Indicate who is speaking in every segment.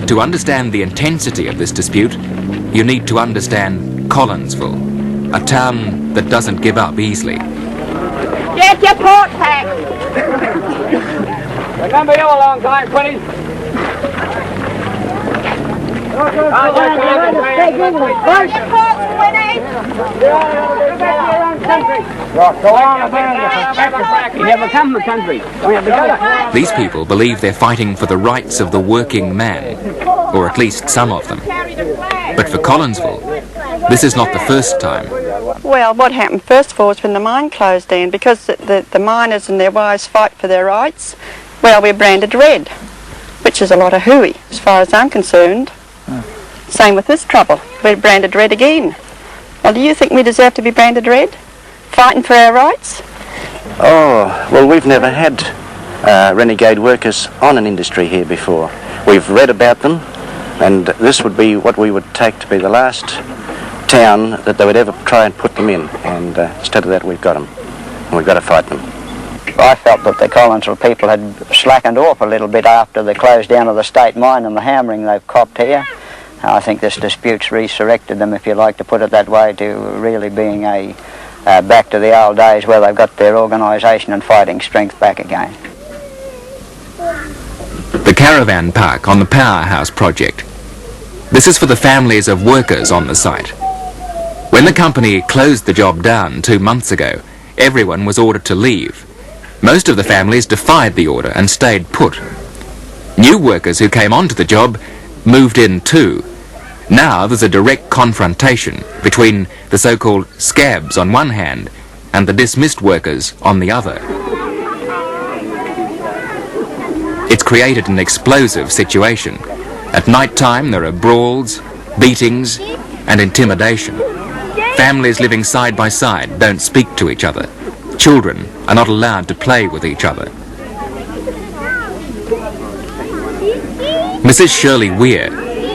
Speaker 1: to understand the intensity of this dispute, you need to understand Collinsville, a town that doesn't give up easily.
Speaker 2: Get your port pack!
Speaker 3: Remember you a long time, Quinny.
Speaker 1: These people believe they're fighting for the rights of the working man, or at least some of them. But for Collinsville, this is not the first time.
Speaker 4: Well, what happened first of all was when the mine closed down, because the miners and their wives fight for their rights. Well, we're branded red, which is a lot of hooey as far as I'm concerned. Same with this trouble. We're branded red again. Well, do you think we deserve to be branded red? Fighting for our rights?
Speaker 5: Oh, well, we've never had renegade workers on an industry here before. We've read about them, and this would be what we would take to be the last town that they would ever try and put them in. And instead of that, we've got them, and we've got to fight them.
Speaker 6: I felt that the Collinsville people had slackened off a little bit after the close down of the state mine and the hammering they've copped here. I think this dispute's resurrected them, if you like to put it that way, to really being a back to the old days where they've got their organisation and fighting strength back again.
Speaker 1: The caravan park on the powerhouse project. This is for the families of workers on the site. When the company closed the job down 2 months ago, everyone was ordered to leave. Most of the families defied the order and stayed put. New workers who came onto the job moved in too. Now there's a direct confrontation between the so-called scabs on one hand and the dismissed workers on the other. It's created an explosive situation. At night time there are brawls, beatings and intimidation. Families living side by side don't speak to each other. Children are not allowed to play with each other. Mrs. Shirley Weir,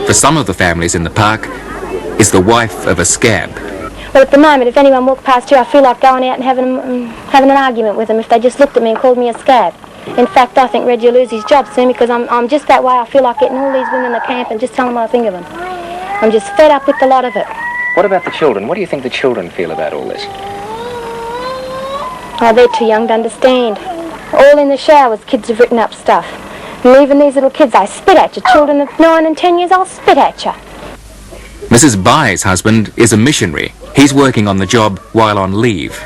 Speaker 1: for some of the families in the park, is the wife of a scab.
Speaker 7: Well, at the moment, if anyone walked past here, I feel like going out and having an argument with them if they just looked at me and called me a scab. In fact, I think Reggie will lose his job soon, because I'm just that way. I feel like getting all these women in the camp and just telling them what I think of them. I'm just fed up with the lot of it.
Speaker 8: What about the children? What do you think the children feel about all this?
Speaker 7: Oh, they're too young to understand. All in the showers, kids have written up stuff. And even these little kids, they spit at you. Children of 9 and 10 years old spit at you.
Speaker 1: Mrs. Bai's husband is a missionary. He's working on the job while on leave.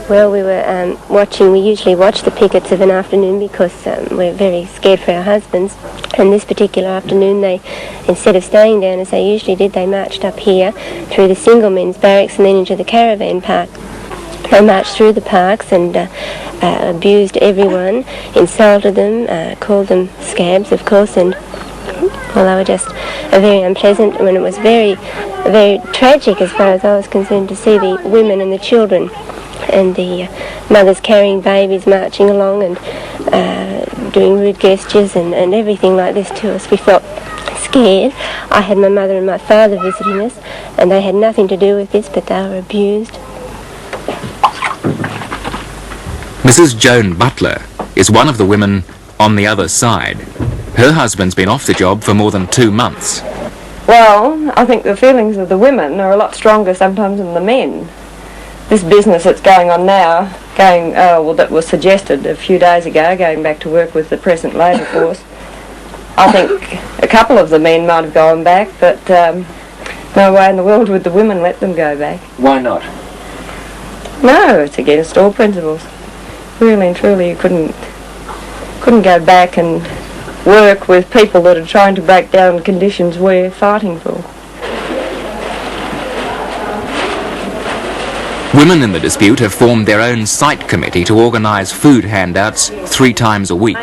Speaker 9: Well, we were we usually watch the pickets of an afternoon because we're very scared for our husbands. And this particular afternoon, they, instead of staying down as they usually did, they marched up here through the single men's barracks and then into the caravan park. They marched through the parks and abused everyone, insulted them, called them scabs, of course, and well, they were just very unpleasant. When it was very, very tragic as far as I was concerned to see the women and the children and the mothers carrying babies marching along and doing rude gestures and everything like this to us. We felt scared. I had my mother and my father visiting us, and they had nothing to do with this, but they were abused.
Speaker 1: Mrs. Joan Butler is one of the women on the other side. Her husband's been off the job for more than 2 months.
Speaker 10: Well, I think the feelings of the women are a lot stronger sometimes than the men. This business that's going on now, that was suggested a few days ago, going back to work with the present labour force, I think a couple of the men might have gone back, but no way in the world would the women let them go back.
Speaker 8: Why not?
Speaker 10: No, it's against all principles. Really and truly, you couldn't go back and work with people that are trying to break down conditions we're fighting for.
Speaker 1: Women in the dispute have formed their own site committee to organise food handouts 3 times a week.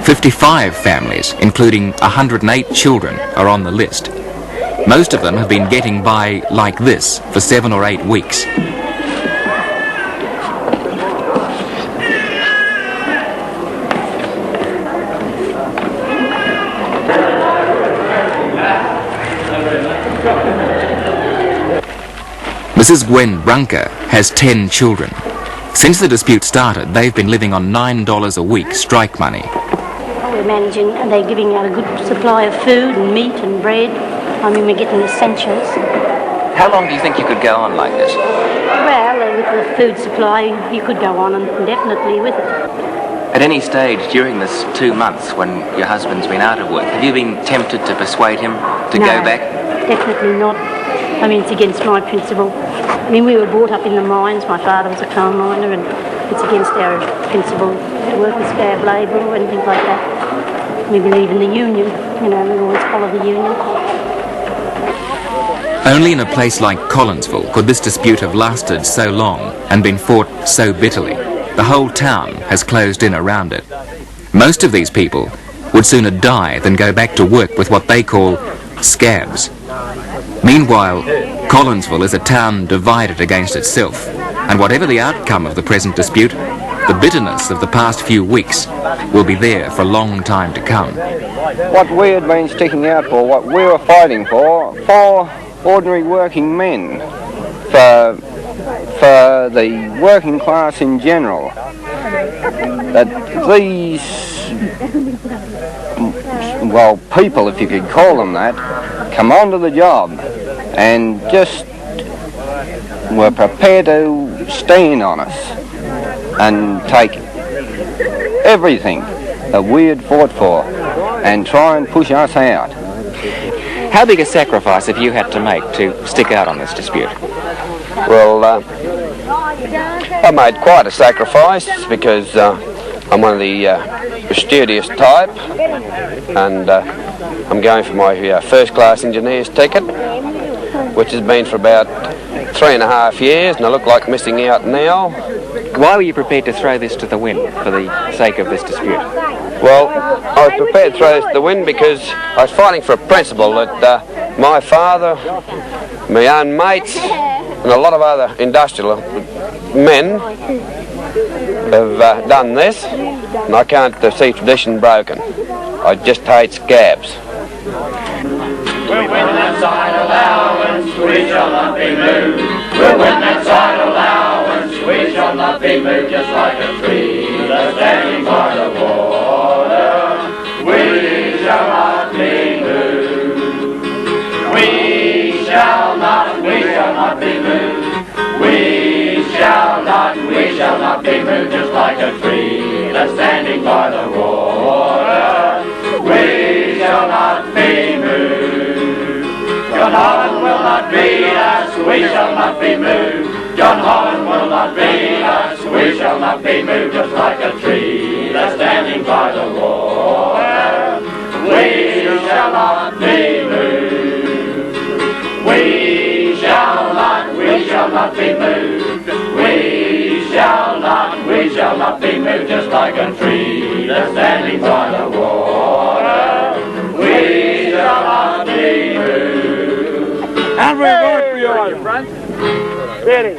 Speaker 1: 55 families, including 108 children, are on the list. Most of them have been getting by like this for 7 or 8 weeks. Mrs. Gwen Brunker has 10 children. Since the dispute started, they've been living on $9 a week strike money.
Speaker 11: we're managing, and they're giving out a good supply of food and meat and bread. I mean, we're getting essentials.
Speaker 8: How long do you think you could go on like this?
Speaker 11: Well, with the food supply, you could go on indefinitely with it.
Speaker 8: At any stage during this 2 months when your husband's been out of work, have you been tempted to persuade him to go back?
Speaker 11: Definitely not. I mean, it's against my principle. I mean, we were brought up in the mines. My father was a coal miner, and it's against our principle to work with scab labour and things like that. We believe in the union. You know, we always follow the union.
Speaker 1: Only in a place like Collinsville could this dispute have lasted so long and been fought so bitterly. The whole town has closed in around it. Most of these people would sooner die than go back to work with what they call scabs. Meanwhile, Collinsville is a town divided against itself, and whatever the outcome of the present dispute, the bitterness of the past few weeks will be there for a long time to come.
Speaker 12: What we had been sticking out for, what we were fighting for ordinary working men, for the working class in general, that these, well, people, if you could call them that, come onto the job and just were prepared to stand on us and take everything that we had fought for and try and push us out.
Speaker 8: How big a sacrifice have you had to make to stick out on this dispute?
Speaker 12: Well, I made quite a sacrifice because I'm one of the studious type, and I'm going for my first class engineer's ticket, which has been for about 3.5 years, and I look like missing out now.
Speaker 8: Why were you prepared to throw this to the wind for the sake of this dispute?
Speaker 12: Well, I was prepared to throw this to the wind because I was fighting for a principle that my father, my own mates, and a lot of other industrial men have done this, and I can't see tradition broken. I just hate scabs.
Speaker 13: We'll win that side allowance, we shall not be moved. We'll win that side allowance, we shall not be moved. Just like a tree that's standing by the water, we shall not be moved. We shall not be moved. We shall not be moved. Just like a tree that's standing by the water, we shall not be moved. John Holland will not beat us, we shall not be moved. John Holland will not beat us, we shall not be moved. Just like a tree that's standing by the water, we shall not be moved. We shall not be moved. We shall not be moved. Just like a tree that's standing by the water, we shall not be moved. And we're going for you, friends. Ready.